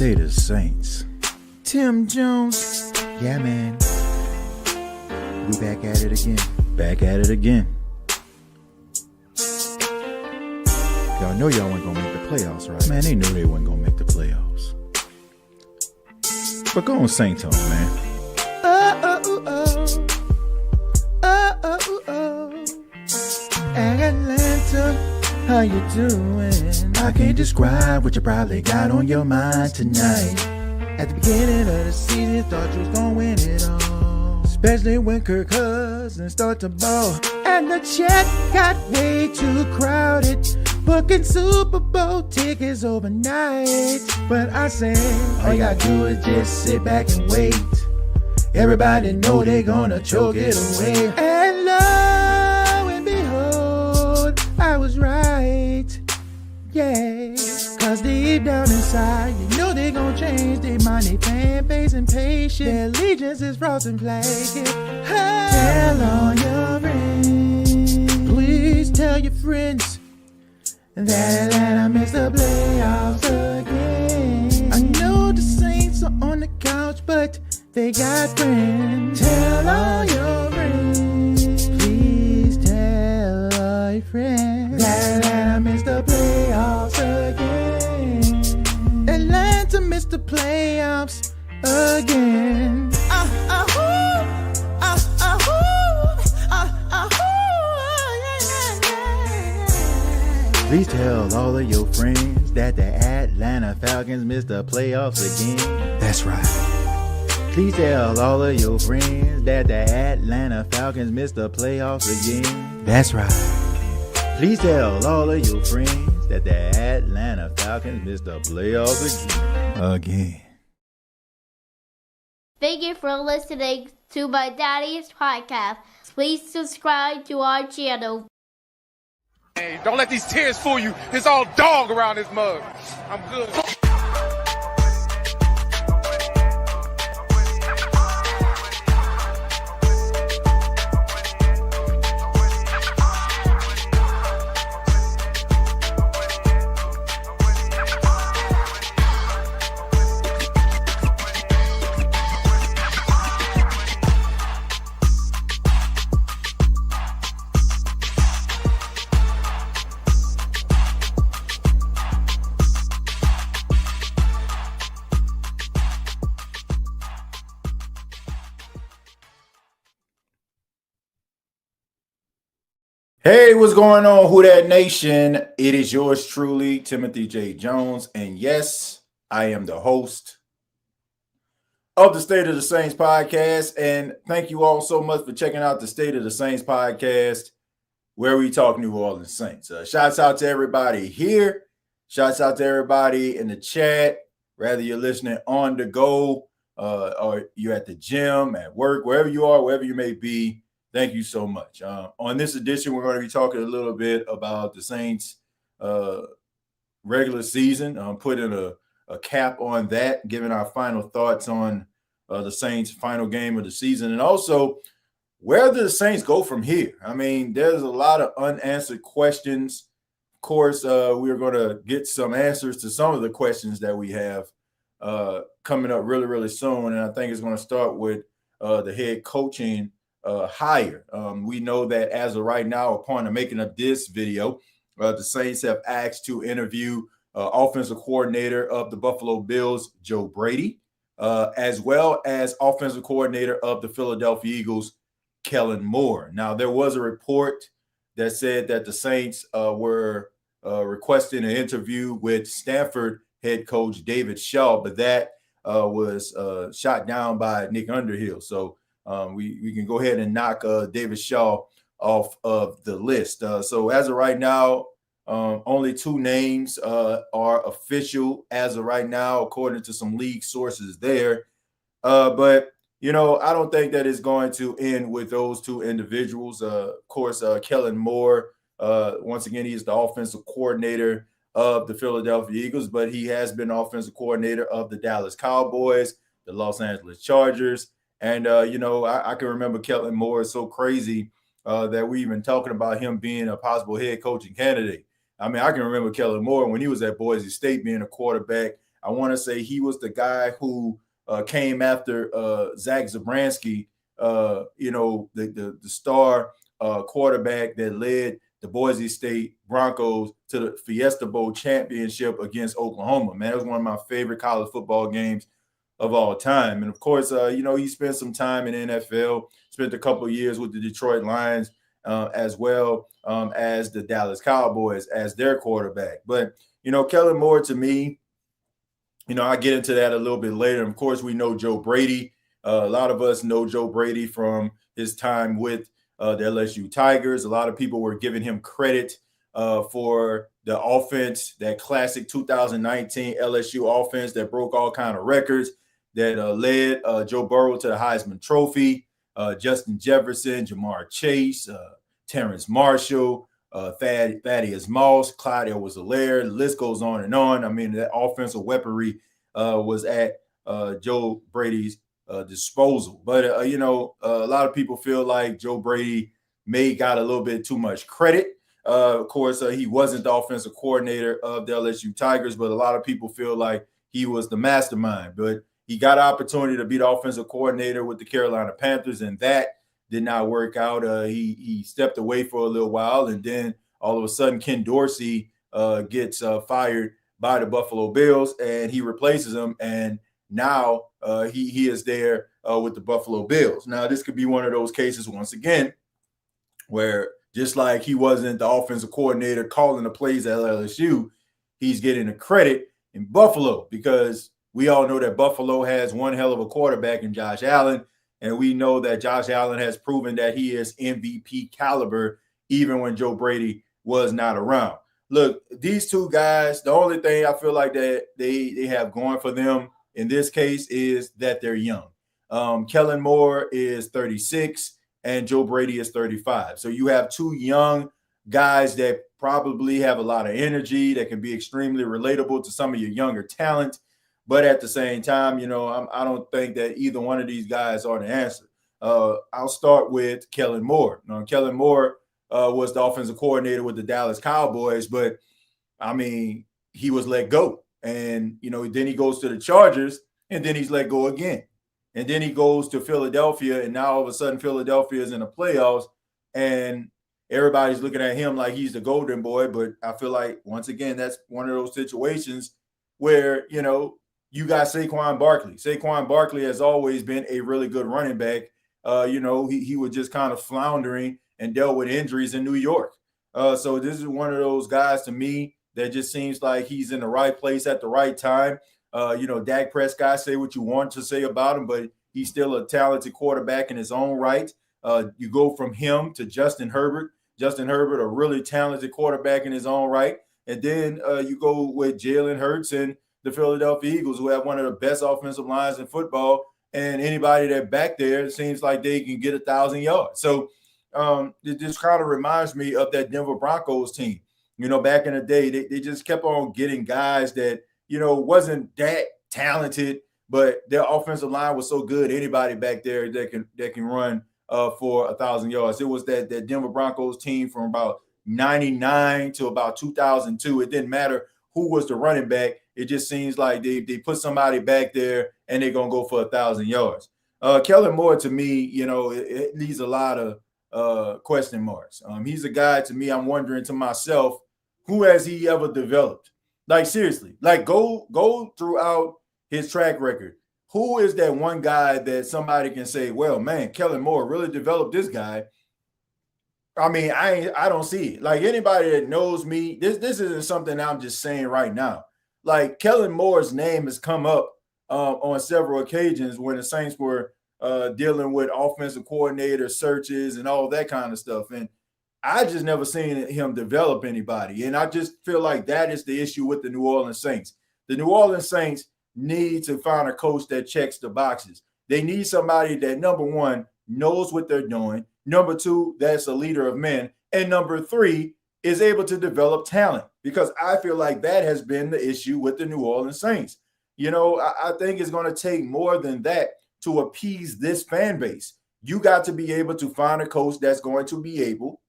State of the Saints. Tim Jones. Yeah, man. We back at it again. Back at it again. Y'all know y'all weren't gonna make the playoffs, right? Man, they knew they weren't gonna make the playoffs. But go on Saints home, man. Atlanta, how you doing? I can't describe what you probably got on your mind tonight. At the beginning of the season, thought you was gonna win it all. Especially when Kirk Cousins start to ball. And the check got way too crowded, booking Super Bowl tickets overnight. But I said, all you gotta do is just sit back and wait. Everybody know they gonna choke it away. And lo and behold, I was right. Yeah, cause deep down inside, you know they gon' change their mind. They fan base impatient, their allegiance is frozen flaky. Tell all your friends, please tell your friends that Atlanta missed the playoffs again. I know the Saints are on the couch, but they got friends. Tell all your friends, please tell all your friends that Atlanta missed the playoffs again. Atlanta missed the playoffs again. Please tell all of your friends that the Atlanta Falcons missed the playoffs again. That's right. Please tell all of your friends that the Atlanta Falcons missed the playoffs again. That's right. Please tell all of your friends that the Atlanta Falcons missed the playoffs again. Thank you for listening to my daddy's podcast. Please subscribe to our channel. Hey, don't let these tears fool you. It's all dog around this mug. I'm good. Hey, what's going on, Who Dat Nation? It is yours truly, Timothy J. Jones. And yes, I am the host of the State of the Saints podcast. And thank you all so much for checking out the State of the Saints podcast, where we talk New Orleans Saints. Shouts out to everybody here. Shouts out to everybody in the chat, whether you're listening on the go or you're at the gym, at work, wherever you are, wherever you may be. Thank you so much. On this edition, we're going to be talking a little bit about the Saints' regular season, putting a cap on that, giving our final thoughts on the Saints' final game of the season, and also where do the Saints go from here? I mean, there's a lot of unanswered questions. Of course, we're going to get some answers to some of the questions that we have coming up really, really soon, and I think it's going to start with the head coaching hire. We know that as of right now, upon the making of this video, the Saints have asked to interview offensive coordinator of the Buffalo Bills, Joe Brady, as well as offensive coordinator of the Philadelphia Eagles, Kellen Moore. Now, there was a report that said that the Saints were requesting an interview with Stanford head coach David Shaw, but that was shot down by Nick Underhill. So we can go ahead and knock David Shaw off of the list. So as of right now, only 2 names are official as of right now, according to some league sources there. But, you know, I don't think that it's going to end with those 2 individuals. Of course, Kellen Moore, once again, he's the offensive coordinator of the Philadelphia Eagles, but he has been offensive coordinator of the Dallas Cowboys, the Los Angeles Chargers. And, you know, I can remember Kellen Moore is so crazy that we even talking about him being a possible head coaching candidate. I mean, I can remember Kellen Moore when he was at Boise State being a quarterback. I want to say he was the guy who came after Zach Zabransky, you know, the star quarterback that led the Boise State Broncos to the Fiesta Bowl championship against Oklahoma. Man, it was one of my favorite college football games of all time. And of course, you know, he spent some time in the NFL, spent a couple of years with the Detroit Lions, as well as the Dallas Cowboys as their quarterback. But, you know, Kellen Moore, to me, you know, I get into that a little bit later. Of course, we know Joe Brady. A lot of us know Joe Brady from his time with the LSU Tigers. A lot of people were giving him credit for the offense, that classic 2019 LSU offense that broke all kind of records, that led Joe Burrow to the Heisman Trophy. Justin Jefferson, Jamar Chase, Terrence Marshall, Thaddeus Moss, Clyde Edwards-Helaire. The list goes on and on. I mean, that offensive weaponry was at Joe Brady's disposal. But, you know, a lot of people feel like Joe Brady may got a little bit too much credit. Of course, he wasn't the offensive coordinator of the LSU Tigers, but a lot of people feel like he was the mastermind. But he got an opportunity to be the offensive coordinator with the Carolina Panthers, and that did not work out. He stepped away for a little while, and then all of a sudden Ken Dorsey gets fired by the Buffalo Bills, and he replaces him, and now he is there with the Buffalo Bills. Now, this could be one of those cases, once again, where just like he wasn't the offensive coordinator calling the plays at LSU, he's getting the credit in Buffalo, because we all know that Buffalo has one hell of a quarterback in Josh Allen, and we know that Josh Allen has proven that he is MVP caliber even when Joe Brady was not around. Look, these 2 guys, the only thing I feel like that they have going for them in this case is that they're young. Kellen Moore is 36 and Joe Brady is 35. So you have 2 young guys that probably have a lot of energy, that can be extremely relatable to some of your younger talent. But at the same time, you know, I don't think that either one of these guys are the answer. I'll start with Kellen Moore. Now, Kellen Moore was the offensive coordinator with the Dallas Cowboys, but, I mean, he was let go. And, you know, then he goes to the Chargers, and then he's let go again. And then he goes to Philadelphia, and now all of a sudden Philadelphia is in the playoffs, and everybody's looking at him like he's the golden boy. But I feel like, once again, that's one of those situations where, you know, you got Saquon Barkley. Saquon Barkley has always been a really good running back. You know, he was just kind of floundering and dealt with injuries in New York. So this is one of those guys to me that just seems like he's in the right place at the right time. You know, Dak Prescott, say what you want to say about him, but he's still a talented quarterback in his own right. You go from him to Justin Herbert. Justin Herbert, a really talented quarterback in his own right. And then you go with Jalen Hurts and the Philadelphia Eagles, who have one of the best offensive lines in football. And anybody that back there, it seems like they can get 1,000 yards. So it just kind of reminds me of that Denver Broncos team. You know, back in the day, they just kept on getting guys that, you know, wasn't that talented, but their offensive line was so good, anybody back there that can run for 1,000 yards. It was that Denver Broncos team from about 99 to about 2002. It didn't matter who was the running back. It just seems like they put somebody back there and they're going to go for 1,000 yards. Kellen Moore, to me, you know, it leaves a lot of question marks. He's a guy, to me, I'm wondering to myself, Who has he ever developed? Like seriously, like go throughout his track record. Who is that one guy that somebody can say, well, man, Kellen Moore really developed this guy? I mean, I don't see it. Like anybody that knows me, this isn't something I'm just saying right now. Like Kellen Moore's name has come up on several occasions when the Saints were dealing with offensive coordinator searches and all that kind of stuff. And I just never seen him develop anybody. And I just feel like that is the issue with the New Orleans Saints. The New Orleans Saints need to find a coach that checks the boxes. They need somebody that, number one, knows what they're doing. Number two, that's a leader of men. And number three, is able to develop talent, because I feel like that has been the issue with the New Orleans Saints. You know, I think it's going to take more than that to appease this fan base. You got to be able to find a coach that's going to be able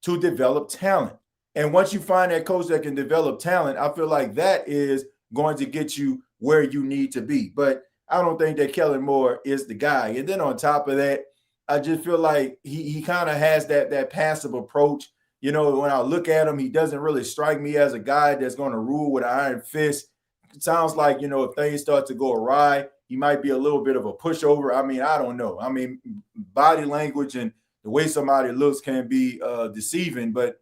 to develop talent. And once you find that coach that can develop talent, I feel like that is going to get you where you need to be. But I don't think that Kellen Moore is the guy. And then on top of that, I just feel like he kind of has that passive approach. You know, when I look at him, he doesn't really strike me as a guy that's going to rule with an iron fist. It sounds like, you know, if things start to go awry, he might be a little bit of a pushover. I mean, I don't know. I mean, body language and the way somebody looks can be deceiving. But,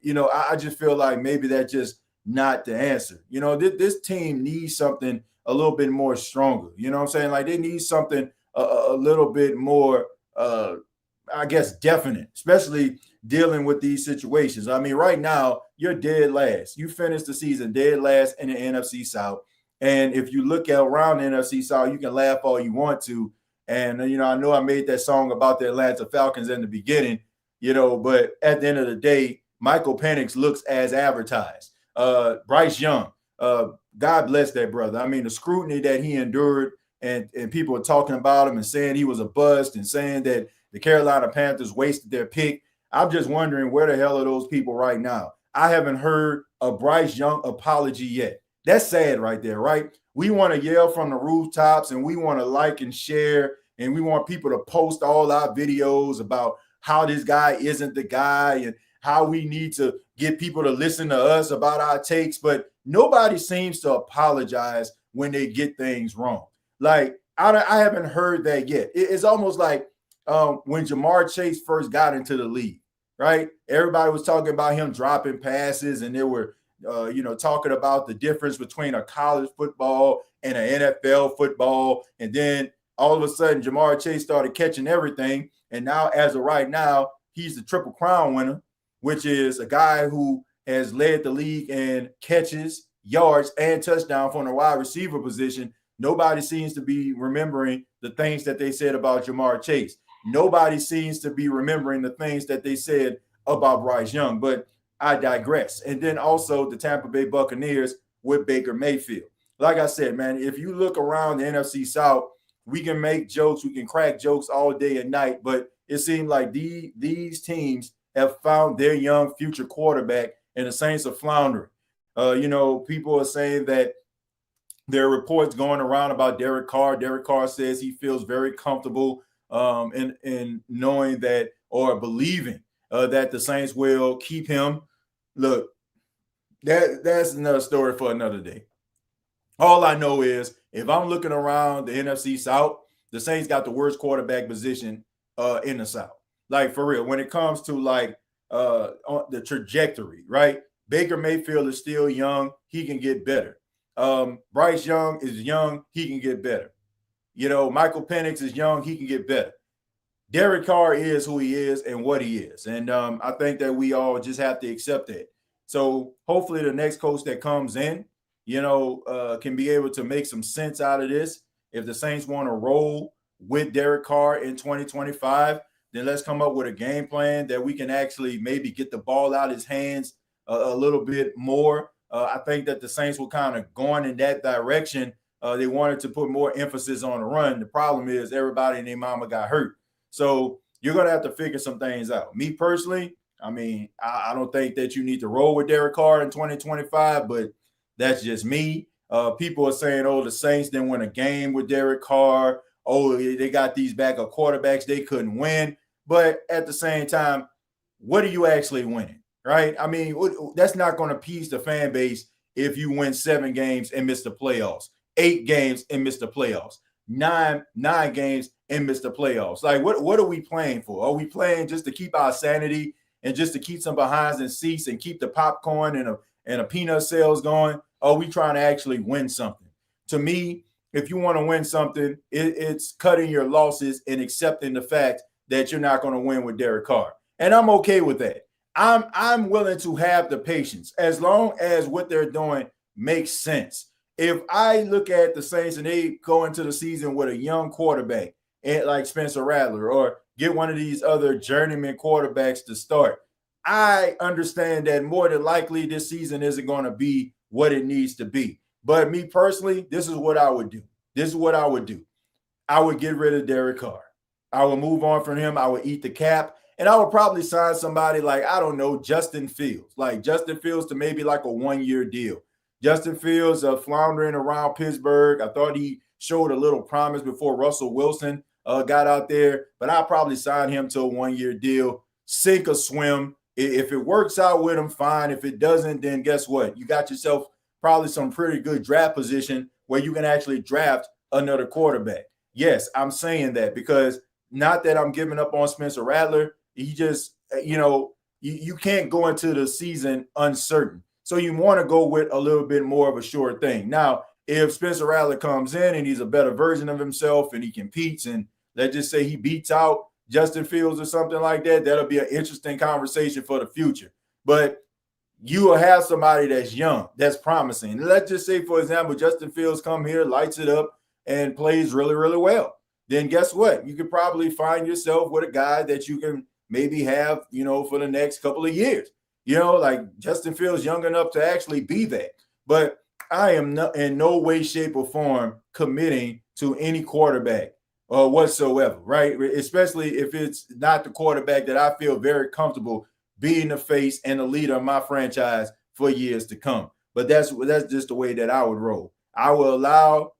you know, I just feel like maybe that's just not the answer. You know, this team needs something a little bit more stronger. You know what I'm saying? Like they need something a little bit more, I guess, definite, especially dealing with these situations. I mean, right now, you're dead last. You finished the season dead last in the NFC South. And if you look at around the NFC South, you can laugh all you want to. And, you know I made that song about the Atlanta Falcons in the beginning, you know, but at the end of the day, Michael Penix looks as advertised. Bryce Young, God bless that brother. I mean, the scrutiny that he endured, and people are talking about him and saying he was a bust and saying that the Carolina Panthers wasted their pick. I'm just wondering, where the hell are those people right now? I haven't heard a Bryce Young apology yet. That's sad right there, right? We want to yell from the rooftops and we want to like and share, and we want people to post all our videos about how this guy isn't the guy and how we need to get people to listen to us about our takes. But nobody seems to apologize when they get things wrong. Like, I haven't heard that yet. It's almost like when Jamar Chase first got into the league, right? Everybody was talking about him dropping passes, and they were, talking about the difference between a college football and an NFL football. And then all of a sudden, Jamar Chase started catching everything. And now, as of right now, he's the Triple Crown winner, which is a guy who has led the league in catches, yards, and touchdown from the wide receiver position. Nobody seems to be remembering the things that they said about Jamar Chase. Nobody seems to be remembering the things that they said about Bryce Young, but I digress. And then also the Tampa Bay Buccaneers with Baker Mayfield. Like I said, man, if you look around the NFC South, we can make jokes, we can crack jokes all day and night, but it seems like these teams have found their young future quarterback, and the Saints are floundering. People are saying that there are reports going around about Derek Carr. Derek Carr says he feels very comfortable in knowing that, or believing that the Saints will keep him. Look, that's another story for another day. All I know is, if I'm looking around the NFC South, the Saints got the worst quarterback position in the South. Like, for real, when it comes to on the trajectory, right? Baker Mayfield is still young. He can get better. Bryce Young is young. He can get better. Michael Penix is young. He can get better. Derek Carr is who he is and what he is. And I think that we all just have to accept that. So hopefully the next coach that comes in, can be able to make some sense out of this. If the Saints want to roll with Derek Carr in 2025, then let's come up with a game plan that we can actually maybe get the ball out of his hands a little bit more. I think that the Saints were kind of going in that direction. They wanted to put more emphasis on the run. The problem is everybody and their mama got hurt. So you're going to have to figure some things out. Me personally, I mean, I don't think that you need to roll with Derek Carr in 2025, but that's just me. People are saying, the Saints didn't win a game with Derek Carr. They got these backup quarterbacks. They couldn't win. But at the same time, what are you actually winning, right? I mean, that's not going to appease the fan base if you win 7 games and miss the playoffs, 8 games and miss the playoffs, nine games and miss the playoffs. Like, what are we playing for? Are we playing just to keep our sanity and just to keep some behinds and seats and keep the popcorn and a peanut sales going? Or are we trying to actually win something? To me, if you want to win something, it's cutting your losses and accepting the fact that you're not going to win with Derek Carr. And I'm okay with that. I'm willing to have the patience as long as what they're doing makes sense. If I look at the Saints and they go into the season with a young quarterback like Spencer Rattler or get one of these other journeyman quarterbacks to start, I understand that more than likely this season isn't going to be what it needs to be. But me personally, this is what I would do. I would get rid of Derek Carr. I would move on from him. I would eat the cap. And I would probably sign somebody like, I don't know, Justin Fields. Like Justin Fields to maybe like a 1-year deal. Justin Fields floundering around Pittsburgh. I thought he showed a little promise before Russell Wilson got out there. But I'll probably sign him to a 1-year deal. Sink or swim. If it works out with him, fine. If it doesn't, then guess what? You got yourself probably some pretty good draft position where you can actually draft another quarterback. Yes, I'm saying that because not that I'm giving up on Spencer Rattler. He just, you can't go into the season uncertain. So you want to go with a little bit more of a sure thing. Now, if Spencer Rattler comes in and he's a better version of himself and he competes and let's just say he beats out Justin Fields or something like that, that'll be an interesting conversation for the future. But you will have somebody that's young, that's promising. Let's just say, for example, Justin Fields come here, lights it up, and plays really, really well. Then guess what? You could probably find yourself with a guy that you can maybe have, for the next couple of years. Like Justin Fields young enough to actually be that. But I am not in no way, shape, or form committing to any quarterback whatsoever, right? Especially if it's not the quarterback that I feel very comfortable being the face and the leader of my franchise for years to come. But that's just the way that I would roll. I will allow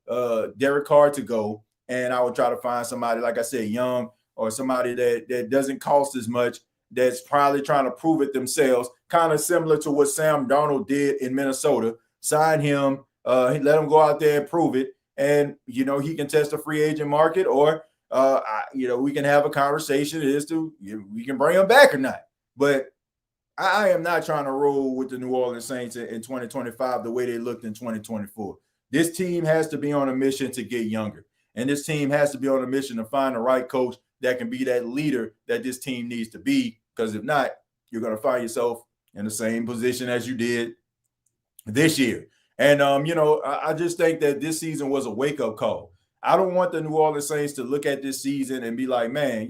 Derek Carr to go, and I would try to find somebody, like I said, young or somebody that doesn't cost as much, that's probably trying to prove it themselves, kind of similar to what Sam Darnold did in Minnesota. Sign him, let him go out there and prove it, and, he can test the free agent market, or, we can have a conversation as to we can bring him back or not. But I am not trying to roll with the New Orleans Saints in 2025 the way they looked in 2024. This team has to be on a mission to get younger. And this team has to be on a mission to find the right coach that can be that leader that this team needs to be. Because if not, you're going to find yourself in the same position as you did this year. And, I just think that this season was a wake-up call. I don't want the New Orleans Saints to look at this season and be like, man,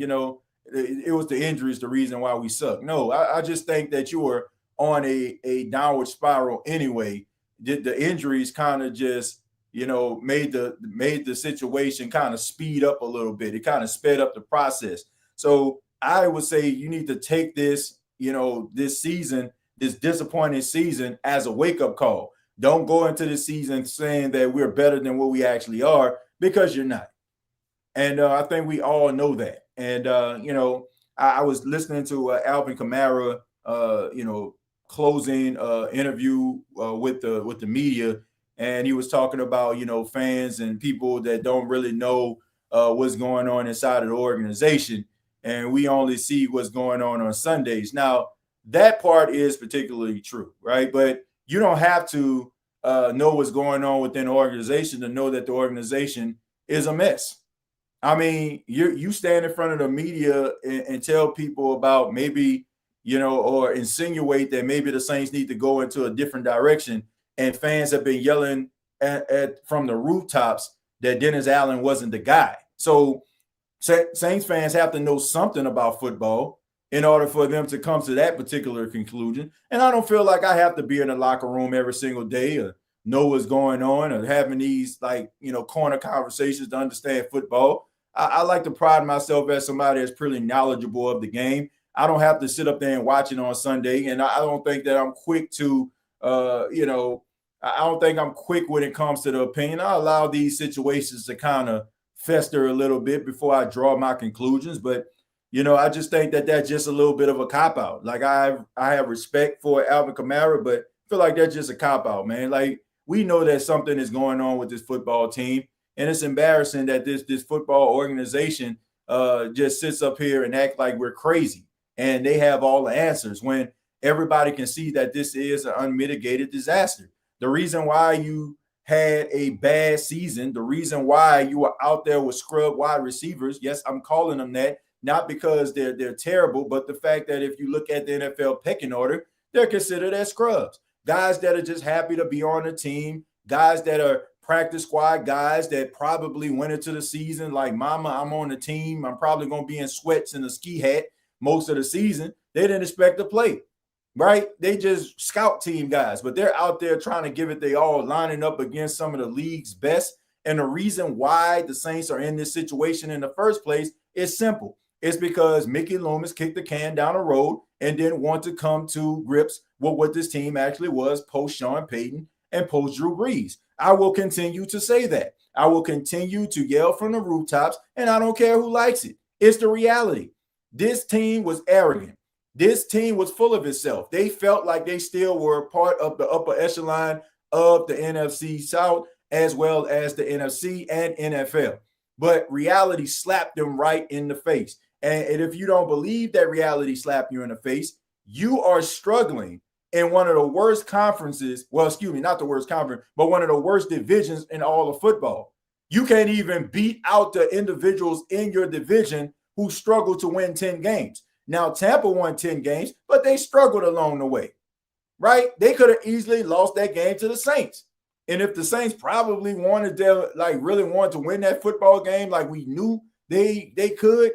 it was the injuries the reason why we suck. No, I just think that you were on a downward spiral anyway. The injuries kind of just, made the situation kind of speed up a little bit. It kind of sped up the process. So I would say you need to take this, this season, this disappointing season, as a wake-up call. Don't go into the season saying that we're better than what we actually are, because you're not. And I think we all know that. And, I was listening to Alvin Kamara, closing interview with the media. And he was talking about, fans and people that don't really know what's going on inside of the organization. And we only see what's going on Sundays. Now, that part is particularly true, right? But you don't have to know what's going on within the organization to know that the organization is a mess. I mean, you stand in front of the media and tell people about maybe, or insinuate that maybe the Saints need to go into a different direction. And fans have been yelling at from the rooftops that Dennis Allen wasn't the guy. So Saints fans have to know something about football in order for them to come to that particular conclusion. And I don't feel like I have to be in the locker room every single day or know what's going on or having these corner conversations to understand football. I like to pride myself as somebody that's pretty knowledgeable of the game. I don't have to sit up there and watch it on Sunday. And I don't think that I'm quick to, I don't think I'm quick when it comes to the opinion. I allow these situations to kind of fester a little bit before I draw my conclusions. But I just think that that's just a little bit of a cop-out. Like, I have respect for Alvin Kamara, but I feel like that's just a cop-out, man. Like, we know that something is going on with this football team, and it's embarrassing that this football organization just sits up here and act like we're crazy and they have all the answers when everybody can see that this is an unmitigated disaster. The reason why you had a bad season, the reason why you were out there with scrub wide receivers, yes, I'm calling them that, not because they're terrible, but the fact that if you look at the NFL pecking order, they're considered as scrubs. Guys that are just happy to be on the team, guys that are practice squad guys that probably went into the season like, mama, I'm on the team. I'm probably going to be in sweats and a ski hat most of the season. They didn't expect to play, right? They just scout team guys, but they're out there trying to give it they all, lining up against some of the league's best. And the reason why the Saints are in this situation in the first place is simple. It's because Mickey Loomis kicked the can down the road and didn't want to come to grips with what this team actually was post Sean Payton and post Drew Brees. I will continue to say that. I will continue to yell from the rooftops, and I don't care who likes it. It's the reality. This team was arrogant. This team was full of itself. They felt like they still were part of the upper echelon of the NFC South as well as the NFC and NFL. But reality slapped them right in the face. And if you don't believe that reality slapped you in the face, you are struggling in one of the worst conferences. Well, excuse me, not the worst conference, but one of the worst divisions in all of football. You can't even beat out the individuals in your division who struggle to win 10 games. Now, Tampa won 10 games, but they struggled along the way, right? They could have easily lost that game to the Saints. And if the Saints probably really wanted to win that football game like we knew they could,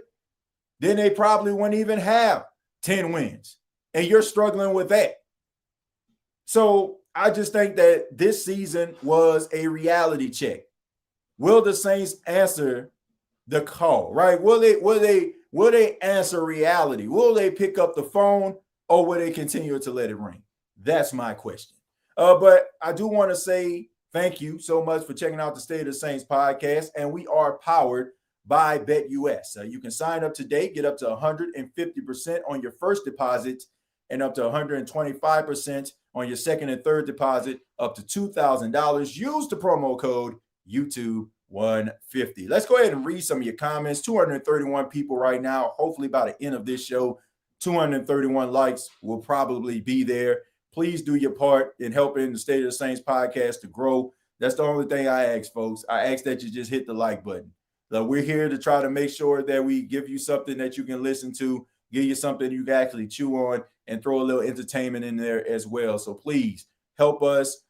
then they probably wouldn't even have 10 wins. And you're struggling with that. So I just think that this season was a reality check. Will the Saints answer the call, right? Will they answer reality? Will they pick up the phone, or will they continue to let it ring? That's my question. But I do want to say thank you so much for checking out the State of the Saints podcast, and we are powered by BETUS. You can sign up today, get up to 150% on your first deposit, and up to 125% on your second and third deposit, up to $2,000. Use the promo code YouTube150. Let's go ahead and read some of your comments. 231 people right now. Hopefully by the end of this show, 231 likes will probably be there. Please do your part in helping the State of the Saints podcast to grow. That's the only thing I ask, folks. I ask that you just hit the like button. We're here to try to make sure that we give you something that you can listen to, give you something you can actually chew on, and throw a little entertainment in there as well. So please help us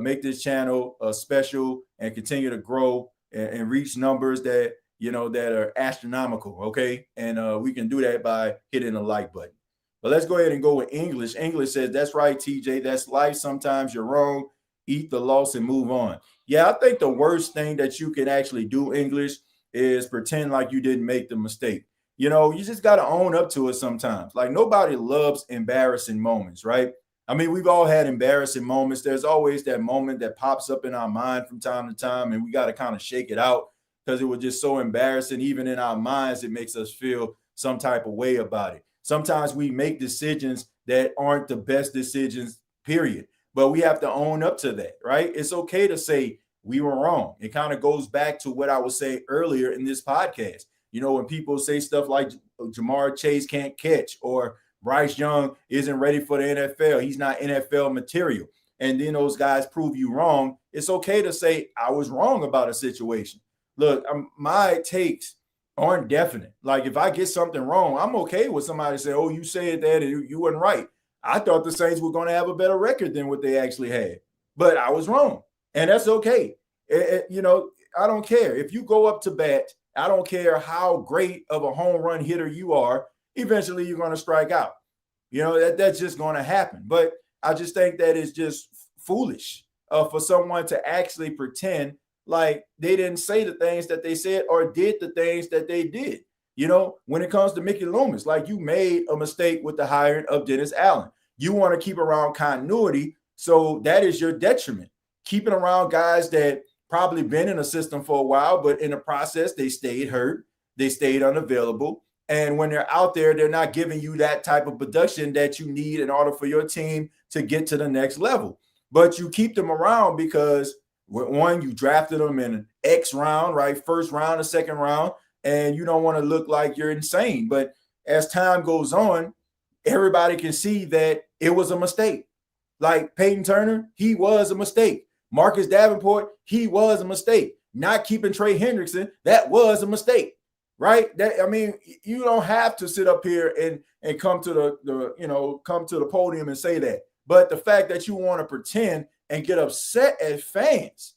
make this channel special and continue to grow and reach numbers that are astronomical. Okay, and we can do that by hitting the like button. But let's go ahead and go with English. English says, "That's right, TJ. That's life. Sometimes you're wrong. Eat the loss and move on." Yeah, I think the worst thing that you can actually do, English, is pretend like you didn't make the mistake. You just got to own up to it sometimes. Like, nobody loves embarrassing moments, right? I mean, we've all had embarrassing moments. There's always that moment that pops up in our mind from time to time, and we got to kind of shake it out because it was just so embarrassing. Even in our minds, it makes us feel some type of way about it. Sometimes we make decisions that aren't the best decisions, period. But we have to own up to that, right? It's okay to say we were wrong. It kind of goes back to what I was saying earlier in this podcast. When people say stuff like Jamar Chase can't catch, or Bryce Young isn't ready for the NFL, he's not NFL material, and then those guys prove you wrong, it's okay to say I was wrong about a situation. Look, my takes aren't definite. Like, if I get something wrong, I'm okay with somebody saying, "Oh, you said that and you weren't right. I thought the Saints were going to have a better record than what they actually had, but I was wrong." And that's okay. I don't care. If you go up to bat, I don't care how great of a home run hitter you are, eventually you're going to strike out. That's just going to happen. But I just think that it's just foolish for someone to actually pretend like they didn't say the things that they said or did the things that they did. When it comes to Mickey Loomis, like, you made a mistake with the hiring of Dennis Allen. You want to keep around continuity, so that is your detriment. Keeping around guys that probably been in a system for a while, but in the process, they stayed hurt, they stayed unavailable, And when they're out there, they're not giving you that type of production that you need in order for your team to get to the next level. But you keep them around because, one, you drafted them in an X round, right? First round or second round, and you don't want to look like you're insane. But as time goes on, everybody can see that it was a mistake. Like Peyton Turner, he was a mistake. Marcus Davenport, he was a mistake. Not keeping Trey Hendrickson, that was a mistake, right? You don't have to sit up here and come to the podium and say that. But the fact that you want to pretend and get upset at fans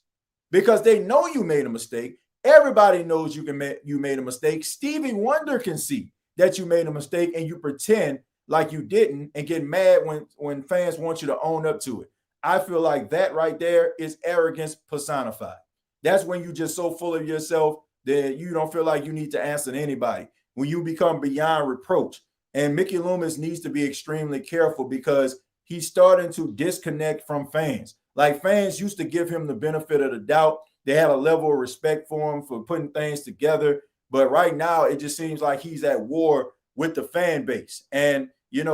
because they know you made a mistake. Everybody knows you made a mistake. Stevie Wonder can see that you made a mistake, and you pretend like you didn't and get mad when fans want you to own up to it. I feel like that right there is arrogance personified. That's when you're just so full of yourself that you don't feel like you need to answer to anybody. When you become beyond reproach. And Mickey Loomis needs to be extremely careful because he's starting to disconnect from fans. Like, fans used to give him the benefit of the doubt. They had a level of respect for him for putting things together. But right now, it just seems like he's at war with the fan base. And,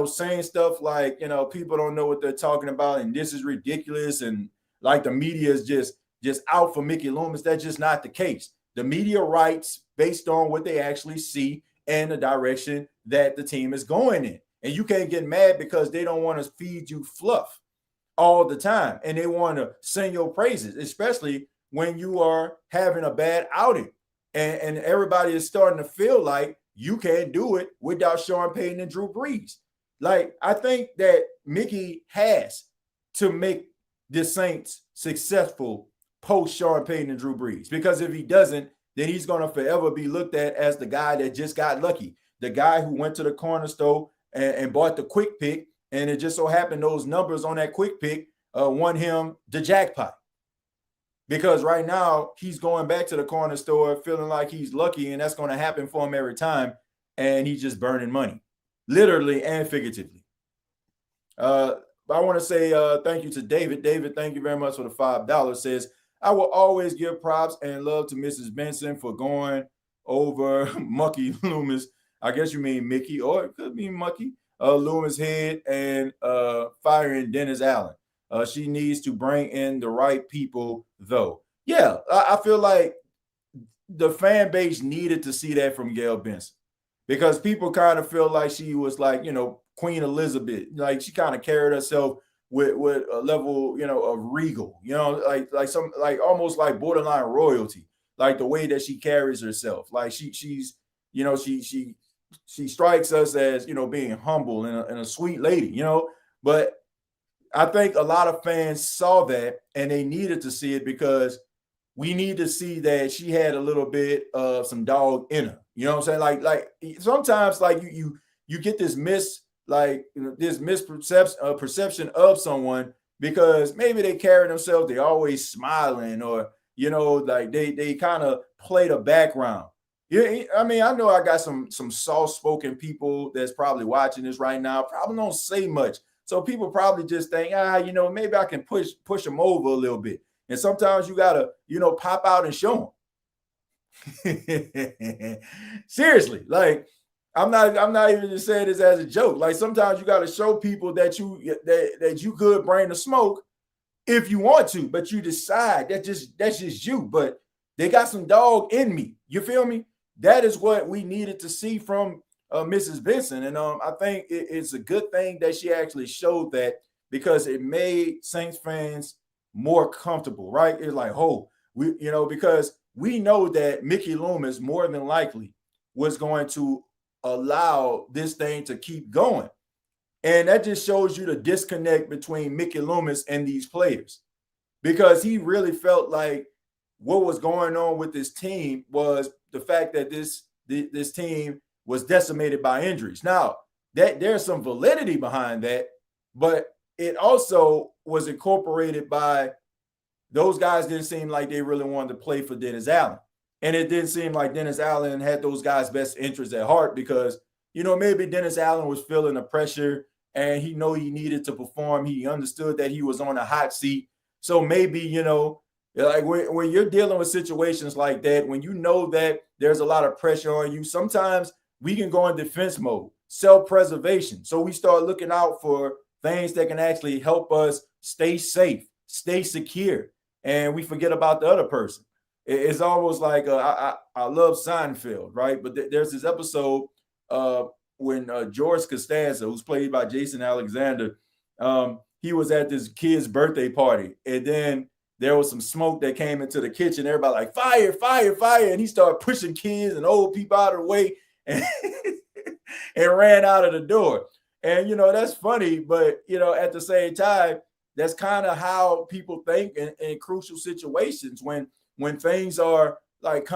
saying stuff like, people don't know what they're talking about and this is ridiculous. And like the media is just out for Mickey Loomis. That's just not the case. The media writes based on what they actually see and the direction that the team is going in. And you can't get mad because they don't want to feed you fluff all the time. And they want to sing your praises, especially when you are having a bad outing. And everybody is starting to feel like you can't do it without Sean Payton and Drew Brees. Like, I think that Mickey has to make the Saints successful post Sean Payton and Drew Brees. Because if he doesn't, then he's going to forever be looked at as the guy that just got lucky. The guy who went to the corner store and bought the quick pick. And it just so happened those numbers on that quick pick won him the jackpot. Because right now he's going back to the corner store feeling like he's lucky, and that's going to happen for him every time. And he's just burning money, literally and figuratively. I want to say thank you to David. David, thank you very much for the $5. Says, I will always give props and love to Mrs. Benson for going over Mucky Loomis. I guess you mean Mickey, or it could be Mucky. Loomis' head and firing Dennis Allen. She needs to bring in the right people, though. Yeah, I feel like the fan base needed to see that from Gail Benson because people kind of feel like she was like, Queen Elizabeth. Like, she kind of carried herself with a level, of regal, like almost like borderline royalty, like the way that she carries herself. Like she's she strikes us as, being humble and a sweet lady, but I think a lot of fans saw that and they needed to see it because we need to see that she had a little bit of some dog in her. You know what I'm saying? Like sometimes like you get this misperception of someone because maybe they carry themselves, they always smiling or, like they kind of play the background. Yeah, I mean, I know I got some soft-spoken people that's probably watching this right now, probably don't say much. So people probably just think, maybe I can push them over a little bit. And sometimes you gotta, pop out and show them. Seriously, like I'm not even just saying this as a joke. Like sometimes you gotta show people that you could bring the smoke if you want to, but you decide that's just you. But they got some dog in me. You feel me? That is what we needed to see from Mrs. Benson. And I think it's a good thing that she actually showed that because it made Saints fans more comfortable, right? It's like, because we know that Mickey Loomis more than likely was going to allow this thing to keep going. And that just shows you the disconnect between Mickey Loomis and these players because he really felt like what was going on with this team was the fact that this team was decimated by injuries. Now, that there's some validity behind that, but it also was incorporated by those guys didn't seem like they really wanted to play for Dennis Allen. And it didn't seem like Dennis Allen had those guys' best interests at heart because, maybe Dennis Allen was feeling the pressure and he needed to perform. He understood that he was on a hot seat. So maybe, like when you're dealing with situations like that, when you know that there's a lot of pressure on you, sometimes we can go in defense mode, self-preservation. So we start looking out for things that can actually help us stay safe, stay secure, and we forget about the other person. It's almost like I love Seinfeld, right? But there's this episode when George Costanza, who's played by Jason Alexander, he was at this kid's birthday party, and then there was some smoke that came into the kitchen. Everybody like, fire, fire, fire. And he started pushing kids and old people out of the way and, and ran out of the door. And, that's funny. But, at the same time, that's kind of how people think in crucial situations when things are like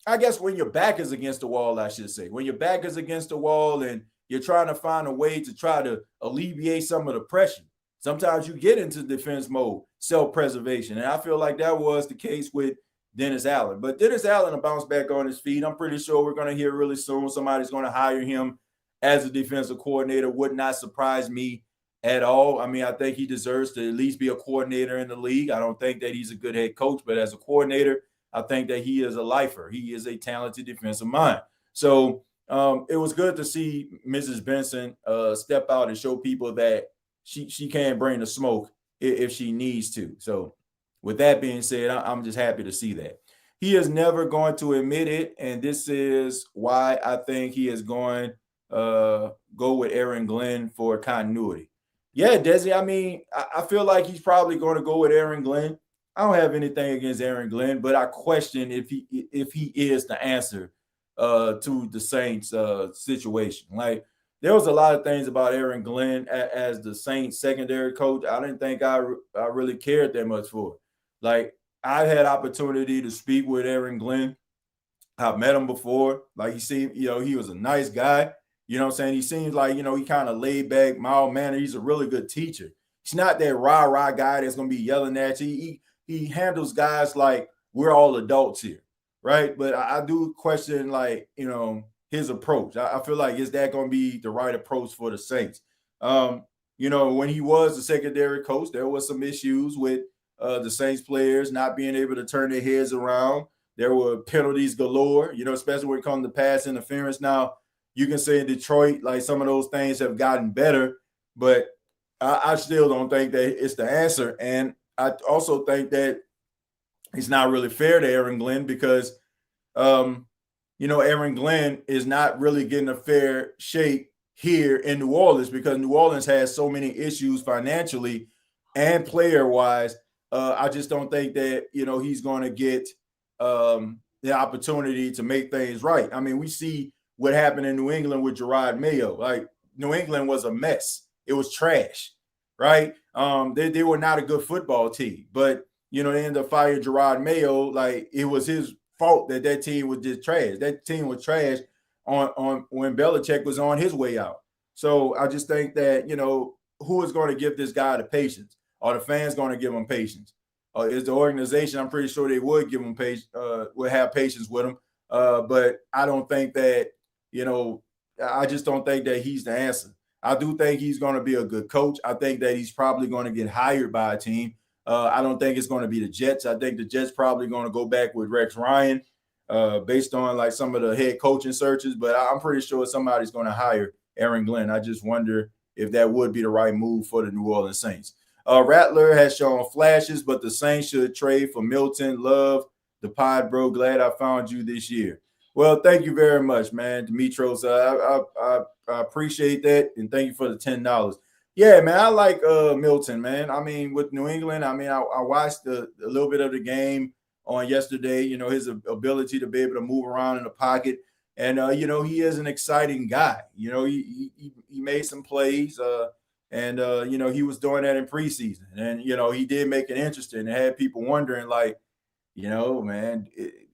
I guess when your back is against the wall, I should say, when your back is against the wall and you're trying to find a way to try to alleviate some of the pressure. Sometimes you get into defense mode, self-preservation. And I feel like that was the case with Dennis Allen. But Dennis Allen will bounce back on his feet. I'm pretty sure we're going to hear really soon somebody's going to hire him as a defensive coordinator. Would not surprise me at all. I mean, I think he deserves to at least be a coordinator in the league. I don't think that he's a good head coach, but as a coordinator, I think that he is a lifer. He is a talented defensive mind. So it was good to see Mrs. Benson step out and show people that she can bring the smoke if she needs to. So with that being said, I'm just happy to see that. He is never going to admit it, and this is why I think he is going go with Aaron Glenn for continuity. Yeah, Desi, I mean, I feel like he's probably going to go with Aaron Glenn. I don't have anything against Aaron Glenn, but I question if he is the answer to the Saints situation. Like, there was a lot of things about Aaron Glenn as the Saints secondary coach I didn't think I really cared that much for. Like, I had opportunity to speak with Aaron Glenn. I've met him before. Like, he seemed, he was a nice guy. You know what I'm saying? He seems like, he kind of laid back, mild mannered. He's a really good teacher. He's not that rah-rah guy that's going to be yelling at you. He handles guys like we're all adults here, right? But I do question, like, his approach. I feel like, is that going to be the right approach for the Saints? When he was the secondary coach, there was some issues with the Saints players not being able to turn their heads around. There were penalties galore, especially when it comes to pass interference. Now, you can say in Detroit, like, some of those things have gotten better, but I still don't think that it's the answer. And I also think that it's not really fair to Aaron Glenn because, Aaron Glenn is not really getting a fair shake here in New Orleans because New Orleans has so many issues financially and player-wise. I just don't think that, he's going to get the opportunity to make things right. I mean, we see what happened in New England with Gerard Mayo. Like, New England was a mess. It was trash, right? They were not a good football team, but, they ended up firing Gerard Mayo. Like, it was his fault that team was just trash. That team was trash on when Belichick was on his way out. So I just think that, who is going to give this guy the patience? Are the fans going to give him patience? Is the organization? I'm pretty sure they would give him would have patience with him. But I don't think that, I just don't think that he's the answer. I do think he's going to be a good coach. I think that he's probably going to get hired by a team. I don't think it's going to be the Jets. I think the Jets probably going to go back with Rex Ryan based on like some of the head coaching searches. But I'm pretty sure somebody's going to hire Aaron Glenn. I just wonder if that would be the right move for the New Orleans Saints. Rattler has shown flashes, but the Saints should trade for Milton. Love the pod, bro. Glad I found you this year. Well, thank you very much, man, Demetros. I appreciate that, and thank you for the $10. Yeah, man, I like Milton, man. I mean, with New England, I watched a little bit of the game on yesterday. His ability to be able to move around in the pocket, and he is an exciting guy. He made some plays, and he was doing that in preseason, and he did make it interesting and had people wondering, like, man,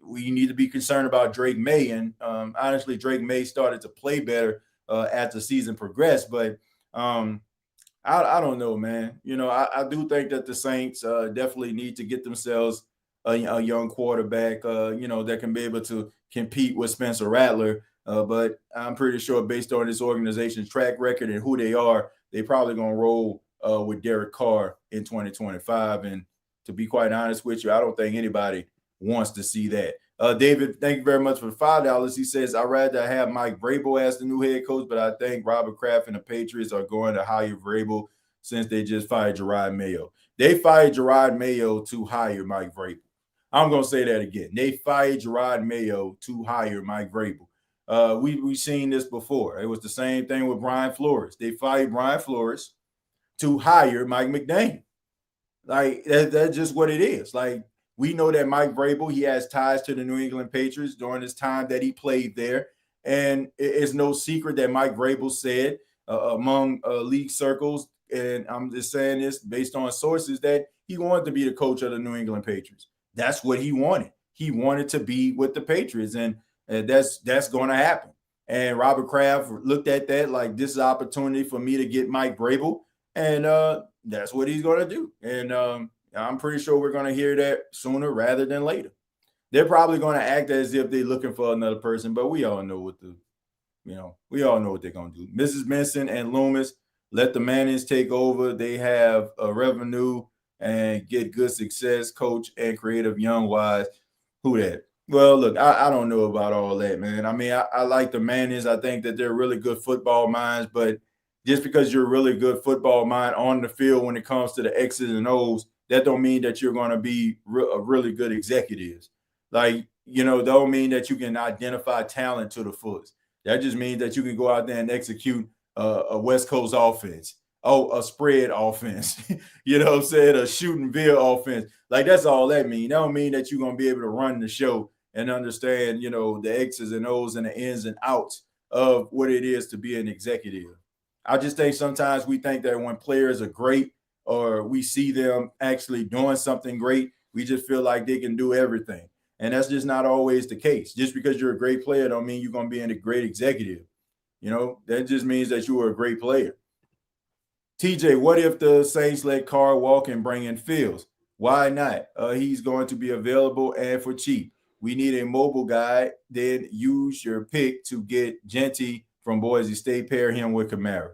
we need to be concerned about Drake May. And honestly, Drake May started to play better as the season progressed. But I don't know, man. I do think that the Saints definitely need to get themselves a young quarterback, that can be able to compete with Spencer Rattler. But I'm pretty sure based on this organization's track record and who they are, they're probably going to roll with Derek Carr in 2025. And to be quite honest with you, I don't think anybody wants to see that. David, thank you very much for the $5. He says, I'd rather have Mike Vrabel as the new head coach, but I think Robert Kraft and the Patriots are going to hire Vrabel since they just fired Gerard Mayo. They fired Gerard Mayo to hire Mike Vrabel. I'm going to say that again. They fired Gerard Mayo to hire Mike Vrabel. We've seen this before. It was the same thing with Brian Flores. They fired Brian Flores to hire Mike McDaniel. Like, that's just what it is. Like, we know that Mike Vrabel, he has ties to the New England Patriots during his time that he played there. And it's no secret that Mike Vrabel said among league circles, and I'm just saying this based on sources, that he wanted to be the coach of the New England Patriots. That's what he wanted. He wanted to be with the Patriots, and that's going to happen. And Robert Kraft looked at that like, this is an opportunity for me to get Mike Vrabel, and that's what he's going to do. And I'm pretty sure we're going to hear that sooner rather than later. They're probably going to act as if they're looking for another person, but we all know what they're going to do. Mrs. Benson and Loomis, let the Mannings take over. They have a revenue and get good success, coach and creative young wise. Who that? Well, look, I don't know about all that, man. I mean, I like the Mannings. I think that they're really good football minds, but just because you're a really good football mind on the field when it comes to the X's and O's, that don't mean that you're going to be a really good executives. Like, don't mean that you can identify talent to the fullest. That just means that you can go out there and execute a West Coast offense. A spread offense. You know what I'm saying? A shooting veer offense. Like, that's all that means. That don't mean that you're going to be able to run the show and understand, the X's and O's and the ins and outs of what it is to be an executive. I just think sometimes we think that when players are great or we see them actually doing something great, we just feel like they can do everything. And that's just not always the case. Just because you're a great player don't mean you're going to be a great executive. That just means that you were a great player. TJ, what if the Saints let Carr walk and bring in Fields? Why not? He's going to be available and for cheap. We need a mobile guy. Then use your pick to get Genty from Boise State, pair him with Kamara.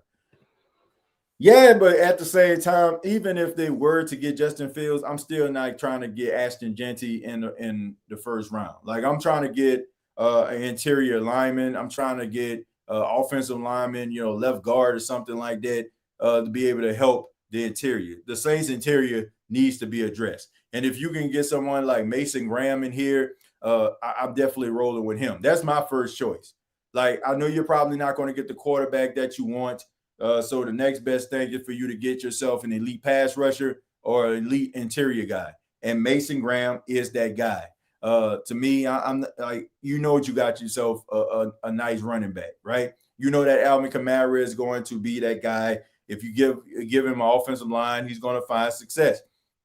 Yeah, but at the same time, even if they were to get Justin Fields, I'm still not trying to get Ashton Genty in the first round. Like, I'm trying to get an interior lineman. I'm trying to get offensive lineman, left guard or something like that to be able to help the interior. The Saints interior needs to be addressed. And if you can get someone like Mason Graham in here, I'm definitely rolling with him. That's my first choice. Like, I know you're probably not going to get the quarterback that you want. So the next best thing is for you to get yourself an elite pass rusher or elite interior guy. And Mason Graham is that guy. To me, I'm like, what you got yourself a nice running back, right? That Alvin Kamara is going to be that guy. If you give him an offensive line, he's going to find success.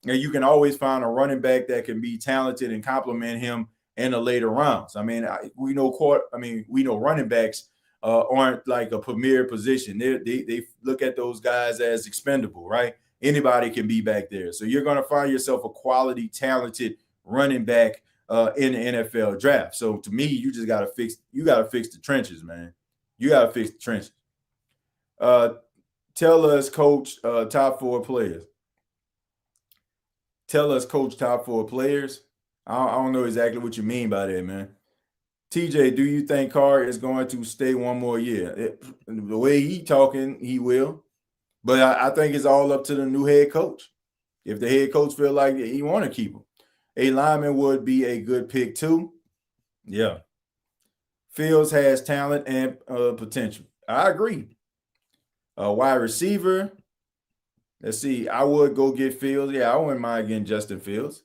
And you can always find a running back that can be talented and complement him in the later rounds. I mean, we know running backs aren't like a premier position. They look at those guys as expendable, right? Anybody can be back there. So you're going to find yourself a quality, talented running back in the NFL draft. So to me, you just got to fix the trenches, man. You got to fix the trenches. Tell us, coach, top four players. Tell us, coach, top four players. I don't know exactly what you mean by that, man. TJ, do you think Carr is going to stay one more year? The way he talking, he will. But I think it's all up to the new head coach. If the head coach feel like he want to keep him. A lineman would be a good pick too. Yeah. Fields has talent and potential. I agree. Wide receiver. Let's see. I would go get Fields. Yeah, I wouldn't mind getting Justin Fields.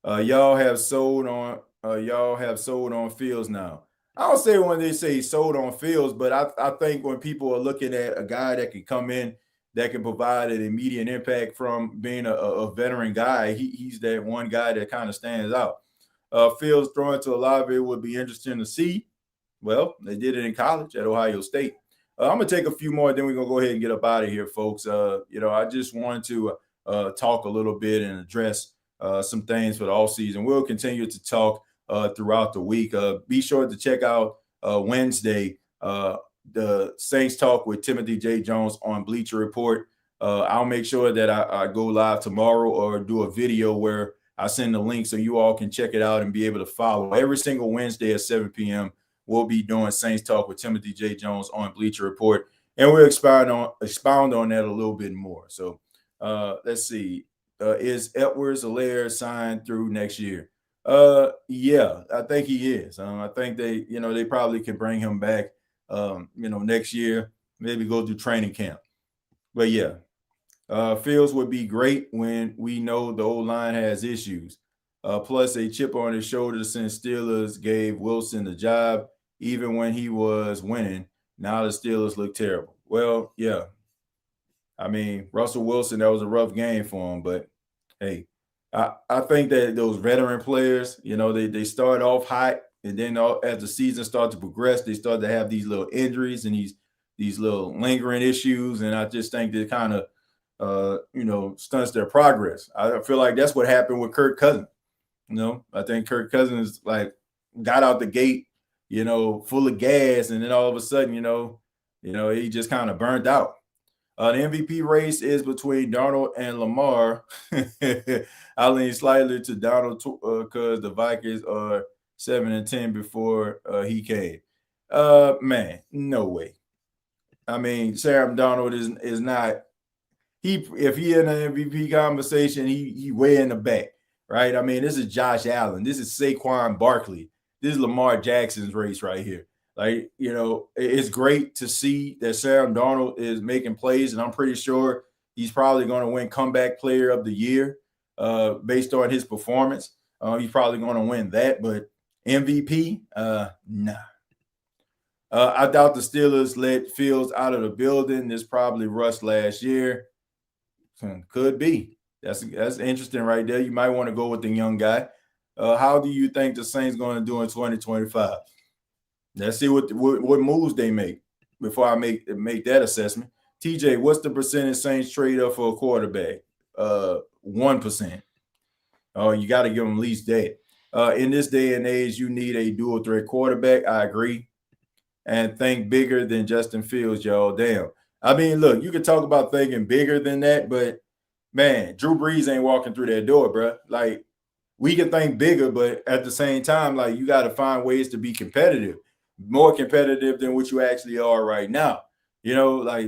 Y'all have sold on Fields now. I don't say when they say sold on Fields, but I think when people are looking at a guy that can come in, that can provide an immediate impact from being a veteran guy, he's that one guy that kind of stands out. Fields throwing to Olave would be interesting to see. Well, they did it in college at Ohio State. I'm going to take a few more, then we're going to go ahead and get up out of here, folks. I just wanted to talk a little bit and address some things for the offseason. We'll continue to talk throughout the week. Be sure to check out Wednesday, the Saints Talk with Timothy J. Jones on Bleacher Report. I'll make sure that I go live tomorrow or do a video where I send the link so you all can check it out and be able to follow. Every single Wednesday at 7 p.m., we'll be doing Saints Talk with Timothy J. Jones on Bleacher Report, and we'll expound on that a little bit more. So let's see. Is Edwards-Helaire signed through next year? Yeah, I think he is. I think they probably can bring him back, next year, maybe go through training camp. But yeah, Fields would be great when we know the O-line has issues. Plus a chip on his shoulder since Steelers gave Wilson the job, even when he was winning. Now the Steelers look terrible. Well, yeah. I mean, Russell Wilson, that was a rough game for him, but hey, I think that those veteran players, they start off hot, and then as the season starts to progress, they start to have these little injuries and these little lingering issues, and I just think that kind of stunts their progress. I feel like that's what happened with Kirk Cousins. I think Kirk Cousins got out the gate, full of gas, and then all of a sudden, he just kind of burned out. The MVP race is between Darnold and Lamar. I lean slightly to Darnold because the Vikings are 7-10 before he came. Man, no way. I mean, Sam Darnold is not. If he in an MVP conversation, he way in the back, right? I mean, this is Josh Allen. This is Saquon Barkley. This is Lamar Jackson's race right here. Like, it's great to see that Sam Darnold is making plays, and I'm pretty sure he's probably going to win Comeback Player of the Year based on his performance. He's probably going to win that, but MVP, nah. I doubt the Steelers let Fields out of the building. This probably rushed last year. Could be. That's interesting right there. You might want to go with the young guy. How do you think the Saints going to do in 2025? Let's see what moves they make before I make that assessment. TJ, what's the percentage Saints trade up for a quarterback? 1%. Oh, you got to give them at least that. In this day and age, you need a dual threat quarterback. I agree. And think bigger than Justin Fields, y'all. Damn. I mean, look, you can talk about thinking bigger than that, but man, Drew Brees ain't walking through that door, bro. Like, we can think bigger, but at the same time, like, you got to find ways to be competitive. More competitive than what you actually are right now. Who are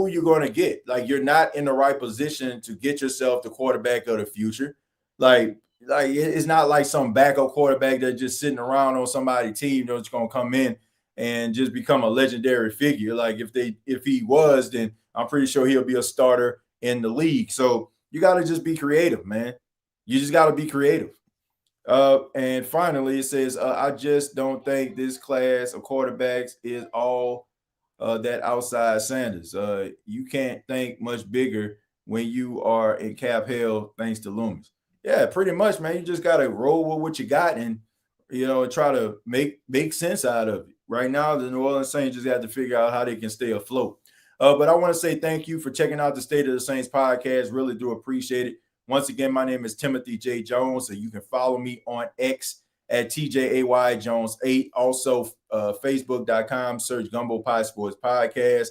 you going to get? Like, you're not in the right position to get yourself the quarterback of the future. Like it's not like some backup quarterback that's just sitting around on somebody's team that's going to come in and just become a legendary figure. Like, if he was, then I'm pretty sure he'll be a starter in the league. So you got to just be creative, man. You just got to be creative. And finally, it says, I just don't think this class of quarterbacks is all that outside Sanders. You can't think much bigger when you are in cap hell thanks to Loomis. Yeah, pretty much, man. You just got to roll with what you got and, try to make sense out of it. Right now, the New Orleans Saints just got to figure out how they can stay afloat. But I want to say thank you for checking out the State of the Saints podcast. Really do appreciate it. Once again, my name is Timothy J. Jones, so you can follow me on X at TJAYJones8. Also, Facebook.com, search Gumbo Pie Sports Podcast.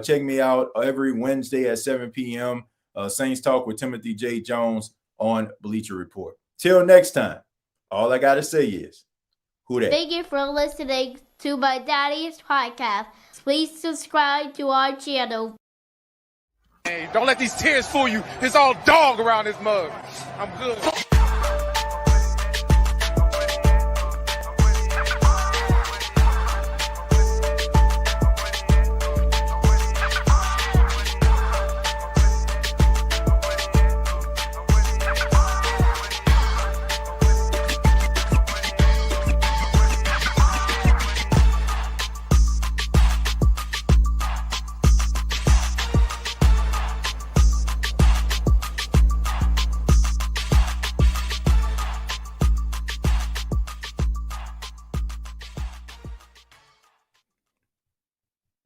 Check me out every Wednesday at 7 p.m. Saints Talk with Timothy J. Jones on Bleacher Report. Till next time, all I got to say is, who dat? Thank you for listening to my daddy's podcast. Please subscribe to our channel. Hey, don't let these tears fool you. It's all dog around this mug. I'm good.